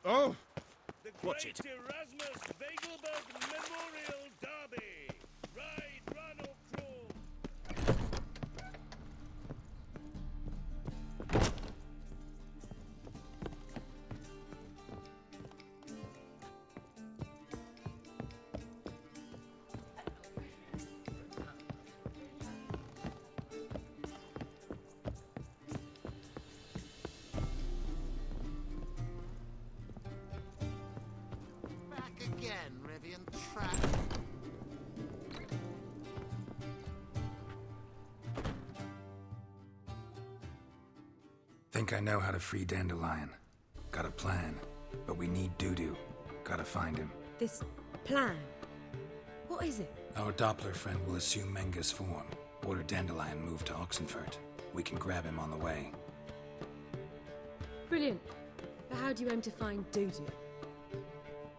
Oh! The Watch Great it. Erasmus Wegelberg Memorial Derby. Ride, run or crawl. Back again, Rivian Trap. Think I know how to free Dandelion. Got a plan, but we need Dudu. Gotta find him. This plan? What is it? Our Doppler friend will assume Menga's form. Order Dandelion moved to Oxenfurt. We can grab him on the way. Brilliant. But how do you aim to find Dudu?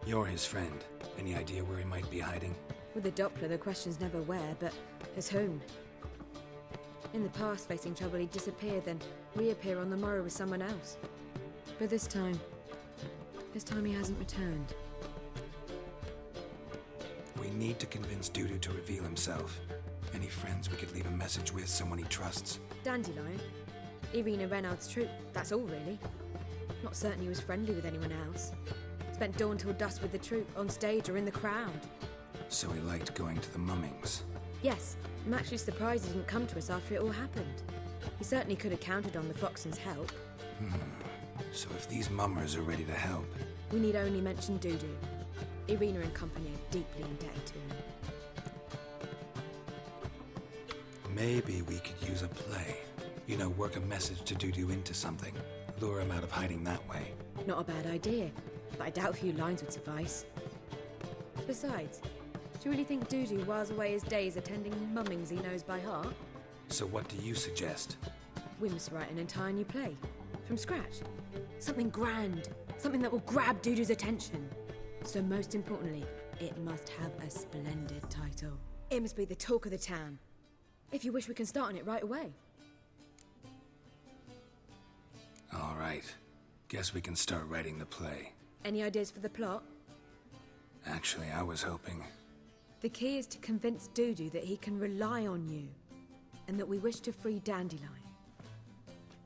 You're his friend. Any idea where he might be hiding? With the Doppler, the question's never where, but as whom? In the past, facing trouble, he'd disappear, then reappear on the morrow with someone else. But this time he hasn't returned. We need to convince Dudu to reveal himself. Any friends we could leave a message with, someone he trusts? Dandelion? Irina Reynard's troop, that's all really. Not certain he was friendly with anyone else. Spent dawn till dusk with the troop, on stage or in the crowd. So he liked going to the mummings. Yes, I'm actually surprised he didn't come to us after it all happened. He certainly could have counted on the Foxen's help. So if these mummers are ready to help, We need only mention Dudu. Irina and company are deeply indebted to him. maybe we could use a play. You know, work a message to Dudu into something. Lure him out of hiding that way. Not a bad idea, but I doubt a few lines would suffice. Besides, do you really think Dudu whiles away his days attending mummings he knows by heart? So what do you suggest? We must write an entire new play. From scratch. Something grand. Something that will grab Dudu's attention. So most importantly, it must have a splendid title. It must be the talk of the town. If you wish, we can start on it right away. All right. Guess we can start writing the play. Any ideas for the plot? Actually, I was hoping... The key is to convince Dudu that he can rely on you, and that we wish to free Dandelion.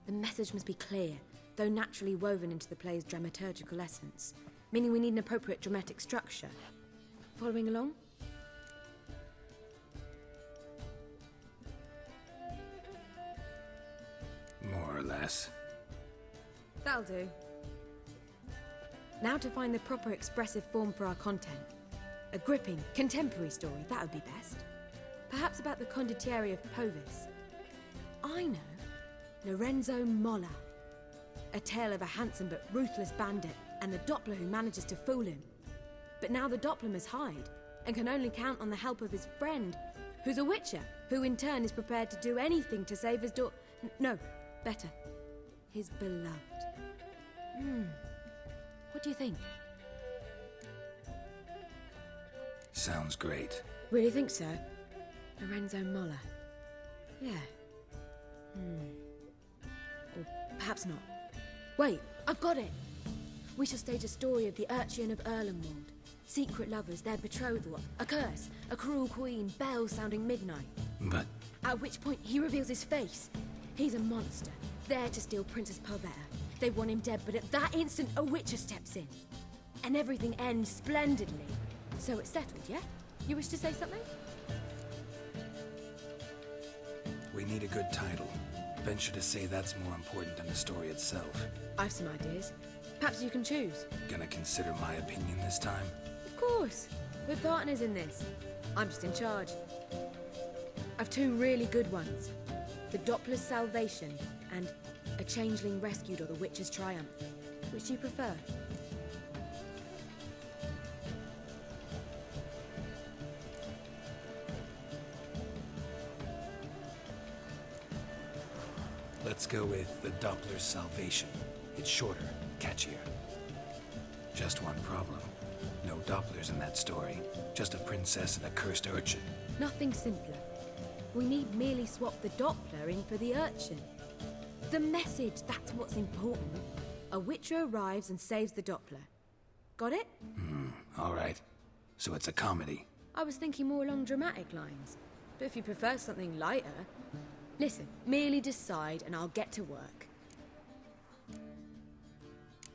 The message must be clear, though naturally woven into the play's dramaturgical essence, meaning we need an appropriate dramatic structure. Following along? more or less. That'll do. Now to find the proper expressive form for our content. A gripping, contemporary story, that would be best. Perhaps about the condottieri of Povis. I know. Lorenzo Molla. A tale of a handsome but ruthless bandit and the Doppler who manages to fool him. But now the Doppler must hide and can only count on the help of his friend, who's a witcher, who in turn is prepared to do anything to save his no, better, his beloved. What do you think? Sounds great. Really think so? Lorenzo Molla. Yeah. Or perhaps not. Wait, I've got it! We shall stage a story of the Urchin of Erlenwald. Secret lovers, their betrothal, a curse, a cruel queen, bells sounding midnight. But At which point he reveals his face. He's a monster, there to steal Princess Pavetta. They want him dead, but at that instant a witcher steps in. And everything ends splendidly. So it's settled, yeah? You wish to say something? we need a good title. Venture to say that's more important than the story itself. I've some ideas. Perhaps you can choose. Gonna consider my opinion this time? Of course. We're partners in this. I'm just in charge. I've two really good ones. The Doppler's Salvation and A Changeling Rescued or the Witcher's Triumph. Which do you prefer? Let's go with the Doppler's Salvation. It's shorter, catchier. Just one problem. No Dopplers in that story. Just a princess and a cursed urchin. Nothing simpler. We need merely swap the Doppler in for the urchin. The message, that's what's important. A Witcher arrives and saves the Doppler. Got it? All right. So it's a comedy. I was thinking more along dramatic lines. But if you prefer something lighter... Listen, merely decide and I'll get to work.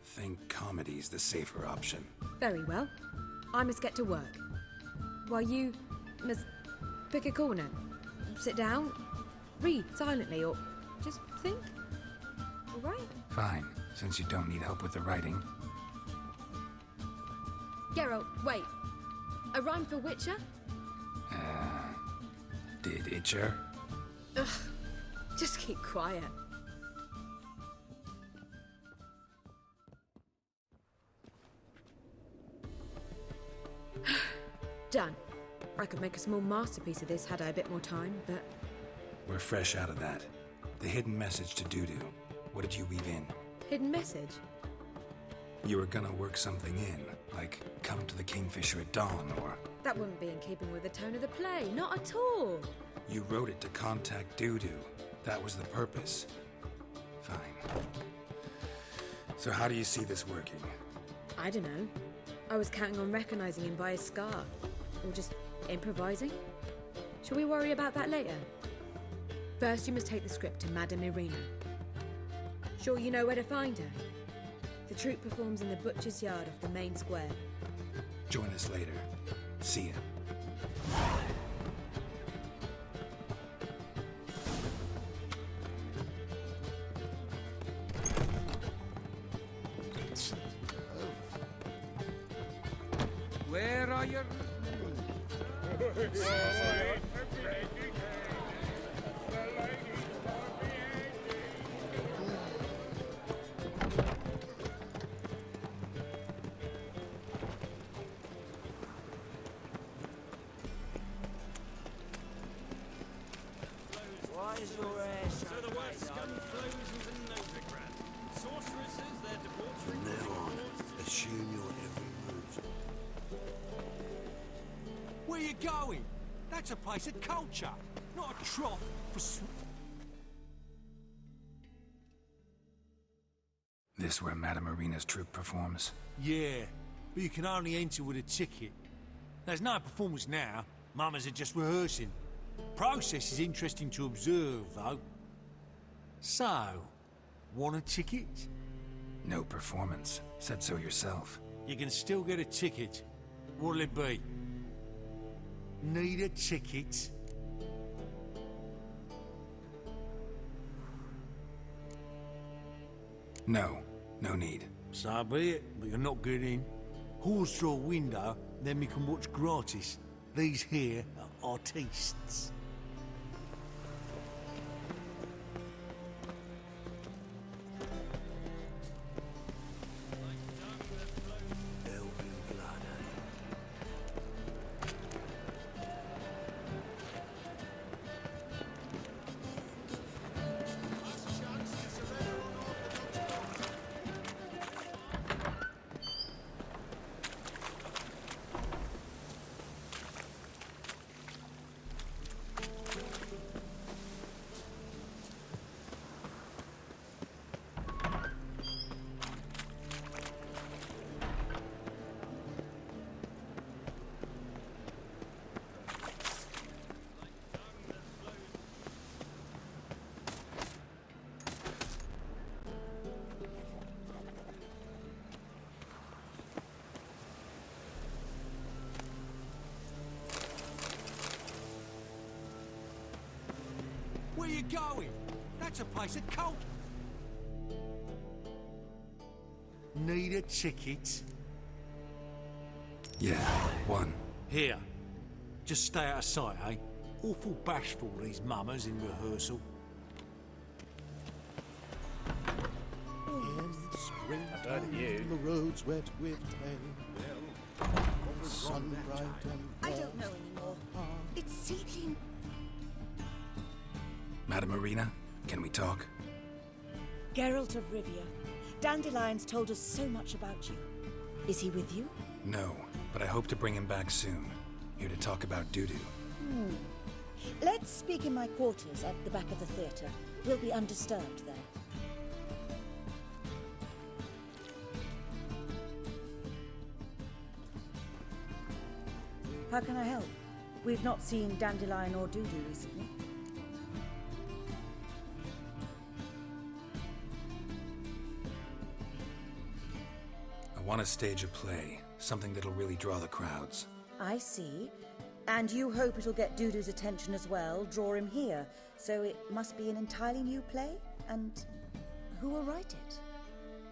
Think comedy's the safer option. Very well. I must get to work. While you must pick a corner. Sit down, read silently, or just think. All right? Fine, since you don't need help with the writing. Geralt, wait. A rhyme for Witcher? Did Itcher? Ugh. Just keep quiet. Done. I could make a small masterpiece of this had I a bit more time, but... We're fresh out of that. The hidden message to Dudu. What did you weave in? Hidden message? You were gonna work something in, like come to the Kingfisher at dawn, or... That wouldn't be in keeping with the tone of the play, not at all. You wrote it to contact Dudu. That was the purpose. Fine. So how do you see this working? I don't know. I was counting on recognizing him by his scar. Or just improvising. Shall we worry about that later? First, you must take the script to Madame Irina. Sure you know where to find her? The troupe performs in the butcher's yard off the main square. Join us later. See ya. Where are your... Why is your hair So the word scum flows into Novigrad. Sorceresses, their debauchery... From now on, assume your every move. Where you going? That's a place of culture, not a trough for This where Madame Irina's troupe performs? Yeah, but you can only enter with a ticket. There's no performance now. Mamas are just rehearsing. Process is interesting to observe, though. So, want a ticket? No performance. Said so yourself. You can still get a ticket. What'll it be? Need a ticket? No. No need. So be it, but you're not getting. Horse through a window, then we can watch gratis. These here are artistes. Elven blood, Where you going? That's a place of culture. Need a ticket? Yeah, one. Here. Just stay out of sight, eh? Awful bashful, these mamas in rehearsal. In springtime, you. the roads wet with hay. The sun bright and I don't know anymore. It's seeping. Madame Irina, can we talk? Geralt of Rivia. Dandelion's told us so much about you. Is he with you? No, but I hope to bring him back soon. Here to talk about Dudu. Let's speak in my quarters at the back of the theatre. We'll be undisturbed there. How can I help? We've not seen Dandelion or Dudu recently. I want to stage a play, something that'll really draw the crowds. I see. And you hope it'll get Dudu's attention as well, draw him here. So it must be an entirely new play? And who will write it?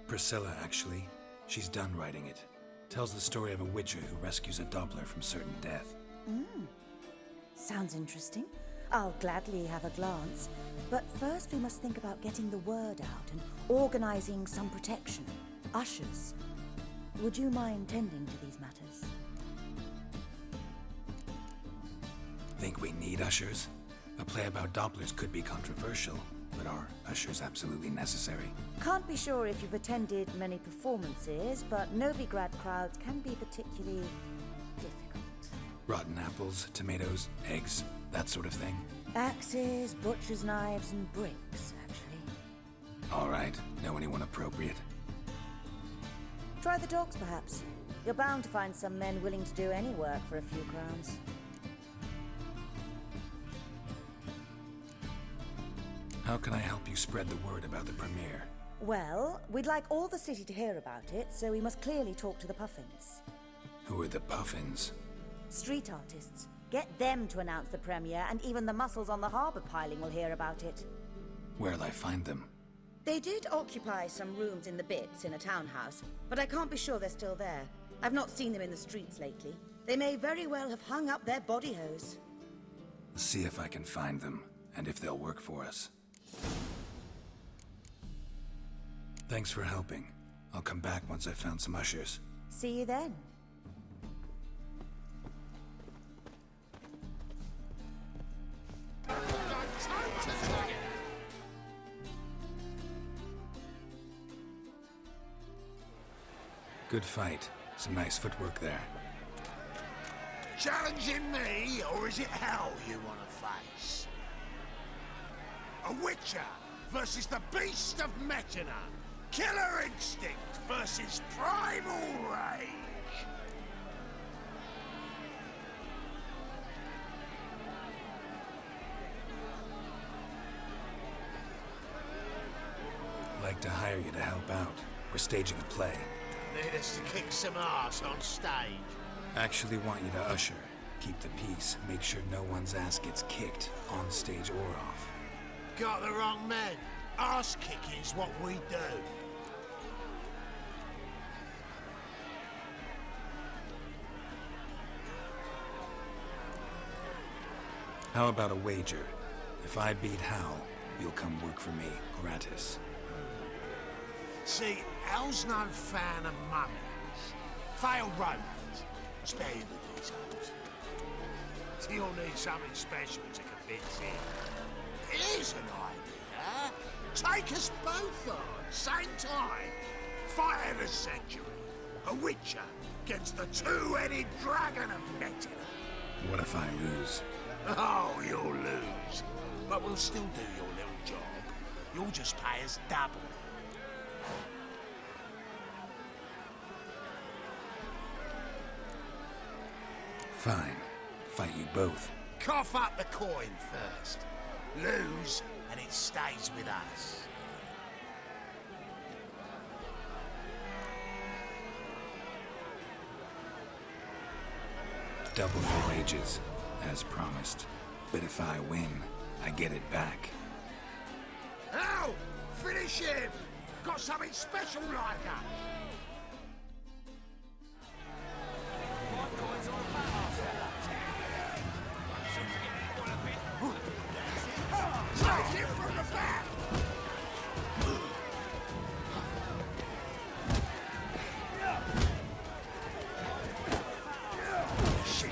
Priscilla, actually. She's done writing it. Tells the story of a witcher who rescues a Doppler from certain death. Sounds interesting. I'll gladly have a glance. But first we must think about getting the word out and organizing some protection. Ushers. Would you mind tending to these matters? Think we need ushers? A play about Dopplers could be controversial, but are ushers absolutely necessary? Can't be sure if you've attended many performances, but Novigrad crowds can be particularly difficult. Rotten apples, tomatoes, eggs, that sort of thing? Axes, butcher's knives, and bricks, actually. All right, know anyone appropriate? Try the dogs, perhaps. You're bound to find some men willing to do any work for a few crowns. How can I help you spread the word about the premiere? Well, we'd like all the city to hear about it, so we must clearly talk to the Puffins. Who are the Puffins? Street artists. Get them to announce the premiere, and even the muscles on the harbour piling will hear about it. Where'll I find them? They did occupy some rooms in the Bits in a townhouse, but I can't be sure they're still there. I've not seen them in the streets lately. They may very well have hung up their body hose. See if I can find them, and if they'll work for us. Thanks for helping. I'll come back once I've found some ushers. See you then. Good fight. Some nice footwork there. Challenging me, or is it hell you want to face? A Witcher versus the Beast of Metina. Killer instinct versus primal rage. Like to hire you to help out. We're staging a play. Need us to kick some ass on stage. Actually want you to usher. Keep the peace. Make sure no one's ass gets kicked, on stage or off. Got the wrong man. Ass kicking's what we do. How about a wager? If I beat Hal, you'll come work for me, gratis. See, Hal's no fan of mummies. Failed romance. Spare you the details. He'll need something special to convince him. Here's an idea. Take us both on, same time. Fight of the century. A Witcher against the two-headed dragon of Metina. What if I lose? Oh, you'll lose. But we'll still do your little job. You'll just pay us double. Fine. Fight you both. Cough up the coin first. Lose, and it stays with us. Double your wages, as promised. But if I win, I get it back. Ow! Finish him! Got something special like that! Take him from the back! Shit!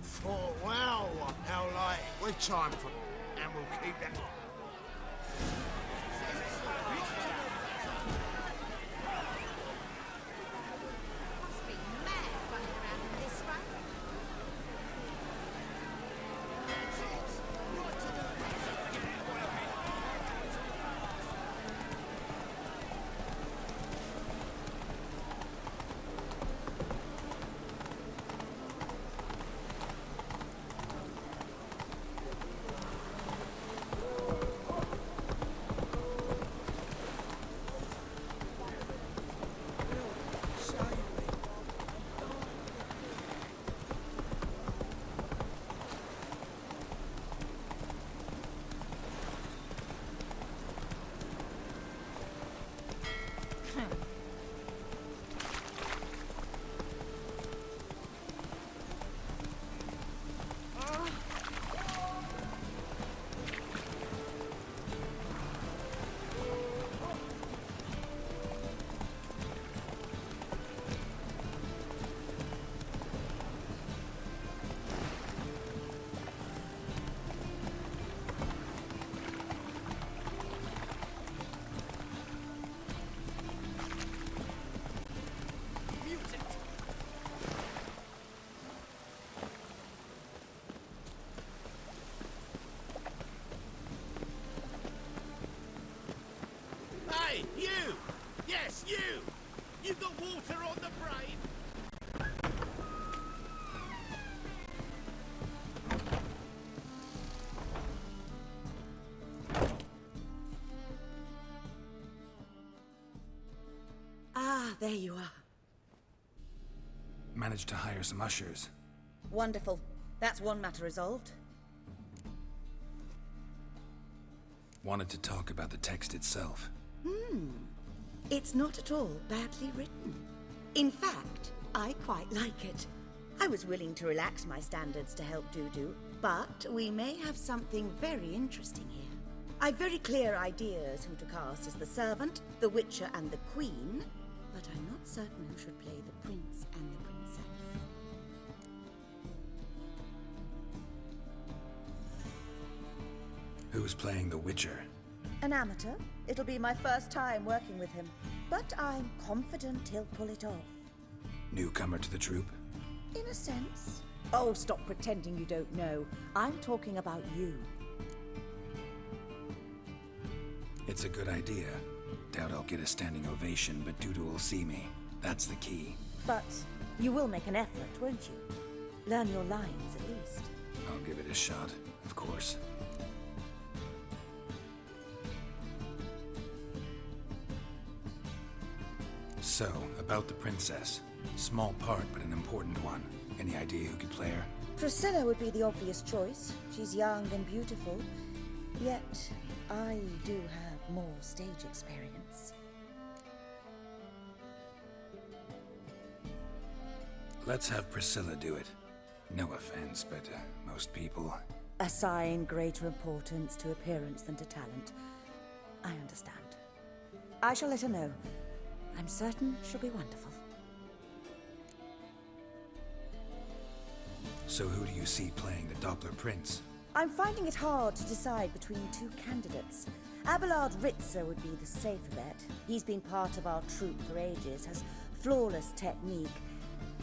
Thought, well, how like we've time for, and we'll keep that. You! You've got water on the brain! Ah, there you are. Managed to hire some ushers. Wonderful. That's one matter resolved. Wanted to talk about the text itself. It's not at all badly written. In fact, I quite like it. I was willing to relax my standards to help Dudu, but we may have something very interesting here. I've very clear ideas who to cast as the servant, the witcher, and the queen, but I'm not certain who should play the prince and the princess. Who's playing the Witcher? An amateur. It'll be my first time working with him, but I'm confident he'll pull it off. Newcomer to the troupe? In a sense. Oh, stop pretending you don't know. I'm talking about you. It's a good idea. Doubt I'll get a standing ovation, but Dudu will see me. That's the key. But you will make an effort, won't you? Learn your lines, at least. I'll give it a shot, of course. So, about the princess. Small part, but an important one. Any idea who could play her? Priscilla would be the obvious choice. She's young and beautiful. Yet, I do have more stage experience. Let's have Priscilla do it. No offense, but most people... Assign greater importance to appearance than to talent. I understand. I shall let her know. I'm certain she'll be wonderful. So who do you see playing the Doppler Prince? I'm finding it hard to decide between two candidates. Abelard Ritzer would be the safer bet. He's been part of our troupe for ages, has flawless technique,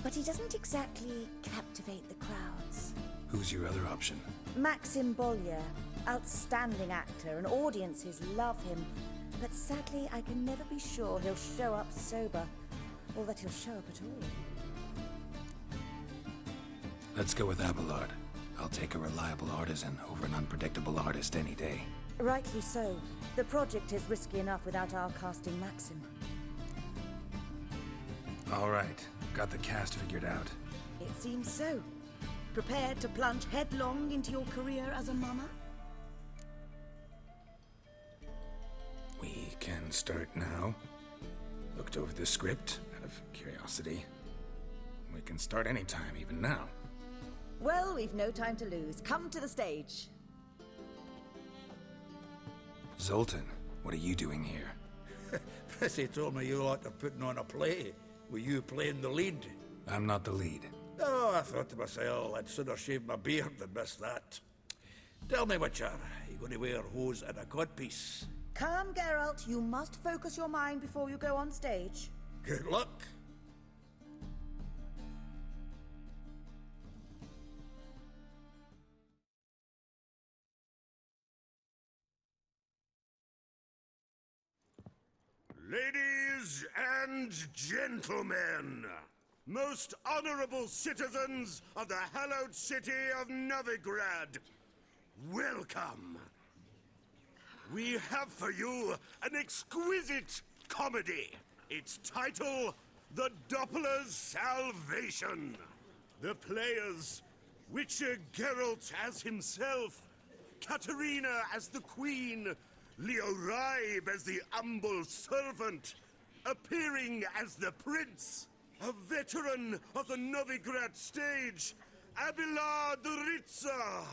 but he doesn't exactly captivate the crowds. Who's your other option? Maxim Bollier, outstanding actor, and audiences love him. But sadly, I can never be sure he'll show up sober, or that he'll show up at all. Let's go with Abelard. I'll take a reliable artisan over an unpredictable artist any day. Rightly so. The project is risky enough without our casting Maxim. All right, got the cast figured out. It seems so. Prepared to plunge headlong into your career as a mama? We can start now. Looked over the script out of curiosity. We can start anytime, even now. Well, we've no time to lose. Come to the stage. Zoltan, what are you doing here? Prissy told me you like to putting on a play. Were you playing the lead? I'm not the lead. Oh, I thought to myself, I'd sooner shave my beard than miss that. Tell me, Witcher, are you going to wear hose and a codpiece? Come, Geralt. You must focus your mind before you go on stage. Good luck. Ladies and gentlemen, most honorable citizens of the hallowed city of Novigrad, welcome. We have for you an exquisite comedy. Its title, The Doppler's Salvation. The players, Witcher Geralt as himself, Katerina as the Queen, Leo Raib as the humble servant, appearing as the Prince, a veteran of the Novigrad stage, Abelard Ritzer.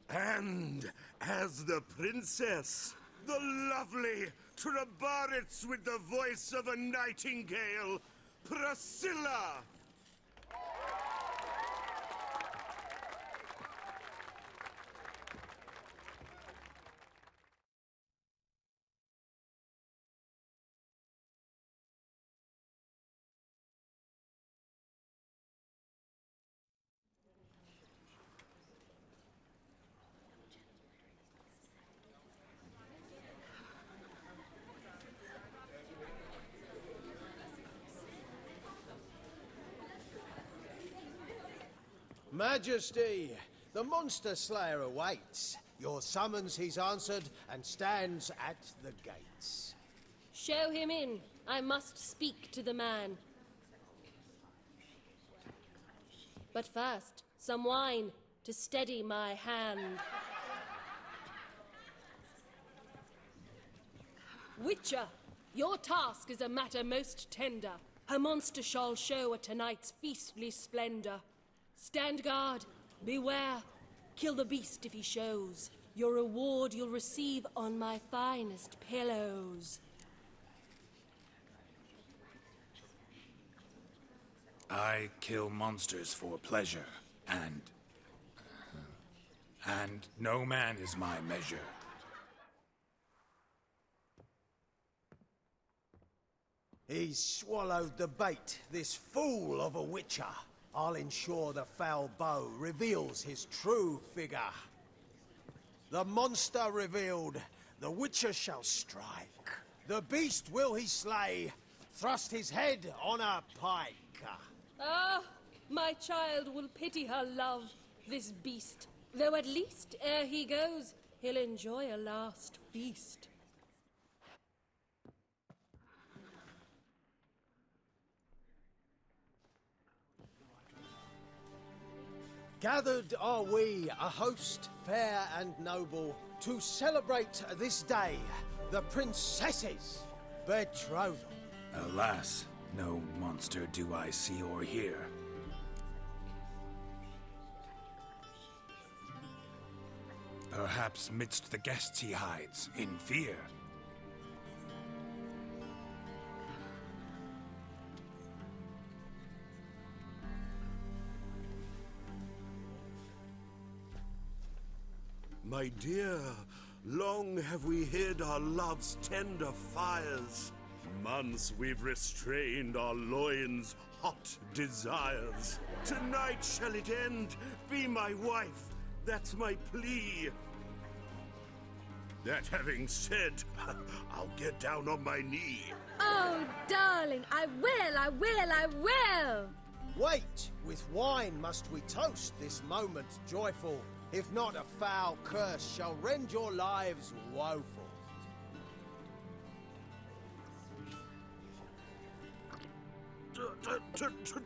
And as the Princess, the lovely Trabaritz with the voice of a nightingale, Priscilla. Majesty, the monster slayer awaits. Your summons he's answered and stands at the gates. Show him in. I must speak to the man. But first, some wine to steady my hand. Witcher, your task is a matter most tender. A monster shall show at tonight's feastly splendor. Stand guard, beware, kill the beast if he shows. Your reward you'll receive on my finest pillows. I kill monsters for pleasure, and no man is my measure. He's swallowed the bait, this fool of a witcher. I'll ensure the foul bow reveals his true figure. The monster revealed, the witcher shall strike. The beast will he slay, thrust his head on a pike. Ah, my child will pity her love, this beast. Though at least, ere he goes, he'll enjoy a last feast. Gathered are we, a host fair and noble, to celebrate this day, the princess's betrothal. Alas, no monster do I see or hear. Perhaps midst the guests he hides, in fear. My dear, long have we hid our love's tender fires. Months we've restrained our loins' hot desires. Tonight shall it end, be my wife, that's my plea. That having said, I'll get down on my knee. Oh, darling, I will! Wait, with wine must we toast this moment joyful. If not, a foul curse shall rend your lives woeful.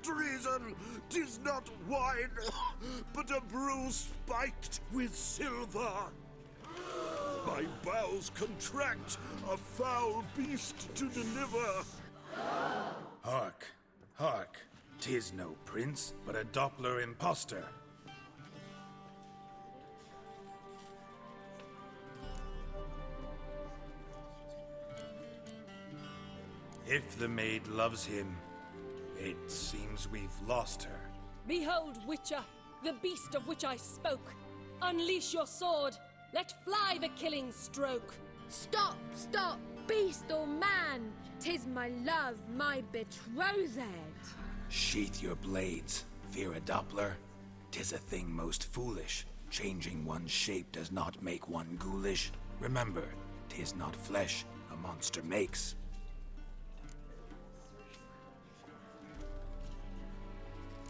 Treason! 'Tis not wine, but a brew spiked with silver. My bowels contract, a foul beast to deliver. Hark, hark, 'tis no prince, but a Doppler impostor. If the maid loves him, it seems we've lost her. Behold, Witcher, the beast of which I spoke. Unleash your sword. Let fly the killing stroke. Stop, beast or man! 'Tis my love, my betrothed. Sheath your blades, fear a Doppler. 'Tis a thing most foolish. Changing one's shape does not make one ghoulish. Remember, 'tis not flesh a monster makes.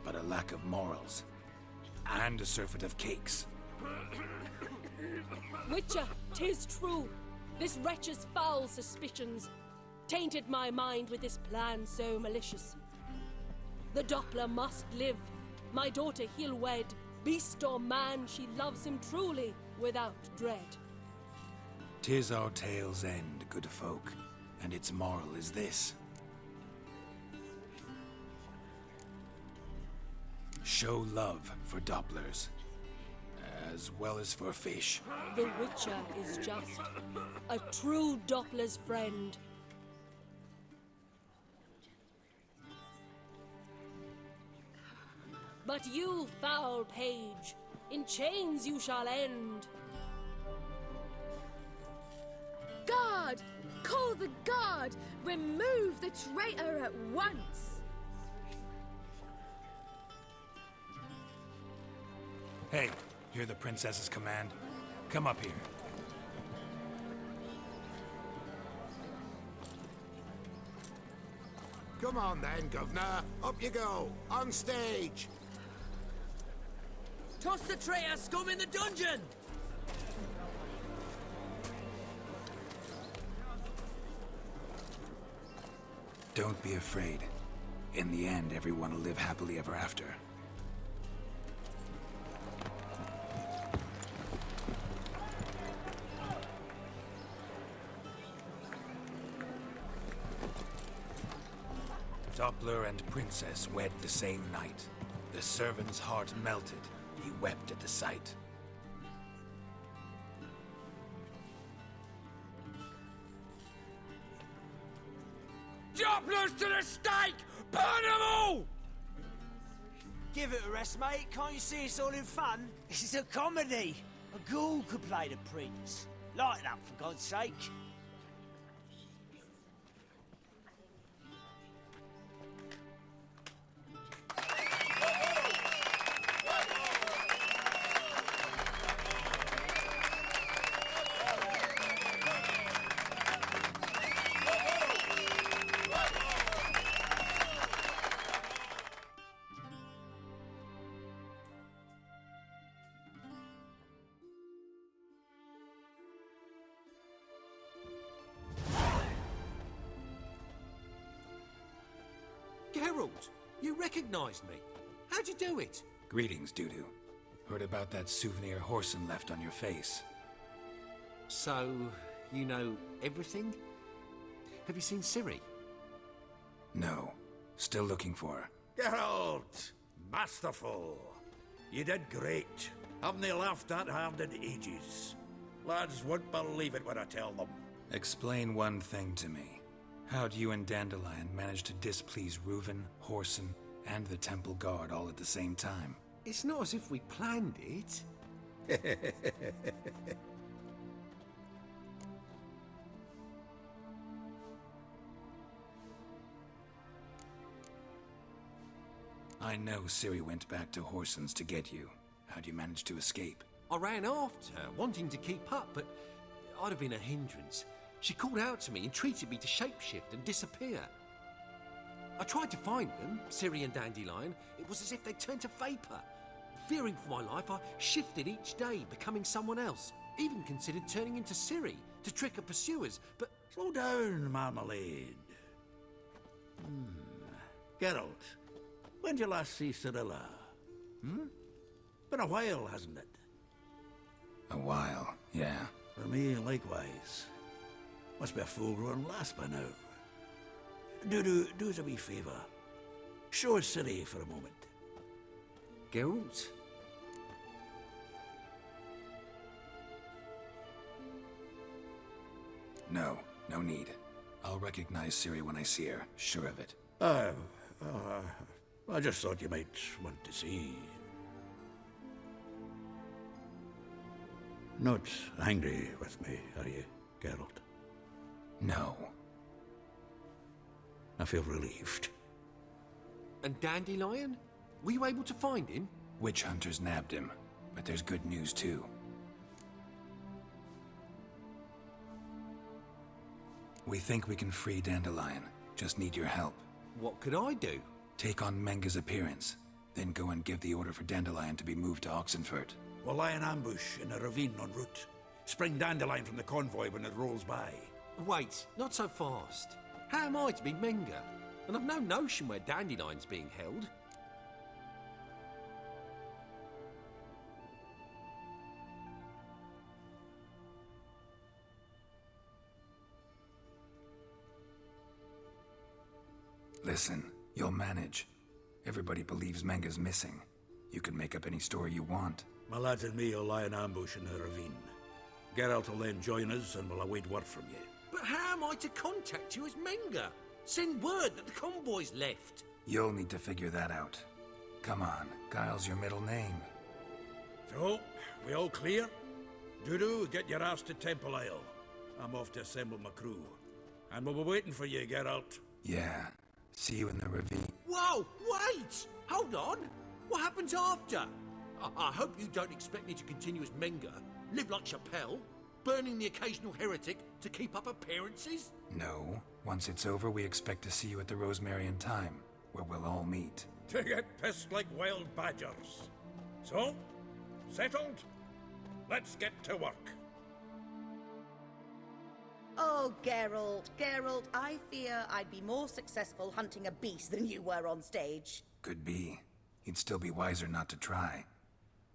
But a lack of morals, and a surfeit of cakes. Witcher, 'tis true. This wretch's foul suspicions tainted my mind with this plan so malicious. The Doppler must live. My daughter he'll wed. Beast or man, she loves him truly, without dread. 'Tis our tale's end, good folk, and its moral is this. Show love for Dopplers, as well as for fish. The Witcher is just a true Doppler's friend. But you, foul page, in chains you shall end. Guard! Call the guard! Remove the traitor at once! Hey, hear the princess's command? Come up here. Come on then, governor. Up you go. On stage. Toss the traitor scum in the dungeon! Don't be afraid. In the end, everyone will live happily ever after. Doppler and Princess wed the same night. The servant's heart melted. He wept at the sight. Dopplers to the stake! Burn them all! Give it a rest, mate. Can't you see it's all in fun? This is a comedy. A ghoul could play the prince. Lighten up, for God's sake. Geralt, you recognized me. How'd you do it? Greetings, Dudu. Heard about that souvenir Whoreson left on your face. So, you know everything? Have you seen Ciri? No. Still looking for her. Geralt! Masterful! You did great. Haven't they laughed that hard in ages? Lads won't believe it when I tell them. Explain one thing to me. How'd you and Dandelion manage to displease Reuven, Whoreson, and the Temple Guard all at the same time? It's not as if we planned it. I know Ciri went back to Whoreson's to get you. How'd you manage to escape? I ran after her, wanting to keep up, but I'd have been a hindrance. She called out to me and treated me to shapeshift and disappear. I tried to find them, Ciri and Dandelion. It was as if they'd turned to vapor. Fearing for my life, I shifted each day, becoming someone else. Even considered turning into Ciri to trick her pursuers, but... Slow down, Marmalade. Geralt, when did you last see Cirilla? Been a while, hasn't it? A while, yeah. For me, likewise. Must be a full-grown lass by now. Do us a wee favour. Show us Ciri for a moment. Geralt? No need. I'll recognize Ciri when I see her, sure of it. I just thought you might want to see. Not angry with me, are you, Geralt? No. I feel relieved. And Dandelion? Were you able to find him? Witch hunters nabbed him, but there's good news too. We think we can free Dandelion. Just need your help. What could I do? Take on Menga's appearance, then go and give the order for Dandelion to be moved to Oxenfurt. We'll lie in ambush in a ravine en route. Spring Dandelion from the convoy when it rolls by. Wait, not so fast. How am I to be Menga? And I've no notion where Dandelion's being held. Listen, you'll manage. Everybody believes Menga's missing. You can make up any story you want. My lads and me will lie in ambush in the ravine. Geralt will then join us and we'll await word from you. But how am I to contact you as Menga? Send word that the convoy's left. You'll need to figure that out. Come on, Guile's your middle name. So, we all clear? Dudu, get your ass to Temple Isle. I'm off to assemble my crew. And we'll be waiting for you, Geralt. Yeah. See you in the ravine. Whoa, wait! Hold on! What happens after? I hope you don't expect me to continue as Menga, live like Chappelle, burning the occasional heretic to keep up appearances? No. Once it's over, we expect to see you at the Rosemary Time, where we'll all meet. To get pissed like wild badgers. So, Settled? Let's get to work. Oh, Geralt, Geralt, I fear I'd be more successful hunting a beast than you were on stage. Could be. You'd still be wiser not to try.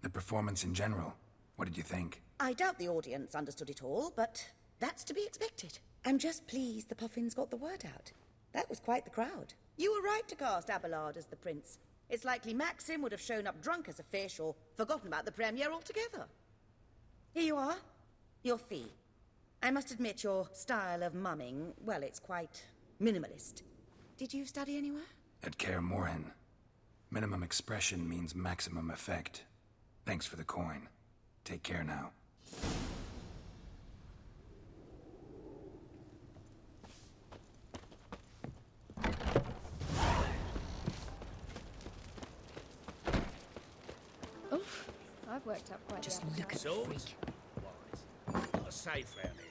The performance in general, what did you think? I doubt the audience understood it all, but that's to be expected. I'm just pleased the Puffins got the word out. That was quite the crowd. You were right to cast Abelard as the prince. It's likely Maxim would have shown up drunk as a fish or forgotten about the premiere altogether. Here you are. Your fee. I must admit your style of mumming, well, it's quite minimalist. Did you study anywhere? At Kaer Morhen. Minimum expression means maximum effect. Thanks for the coin. Take care now. Oof, I've worked up quite Just the look at the freak. Not safe round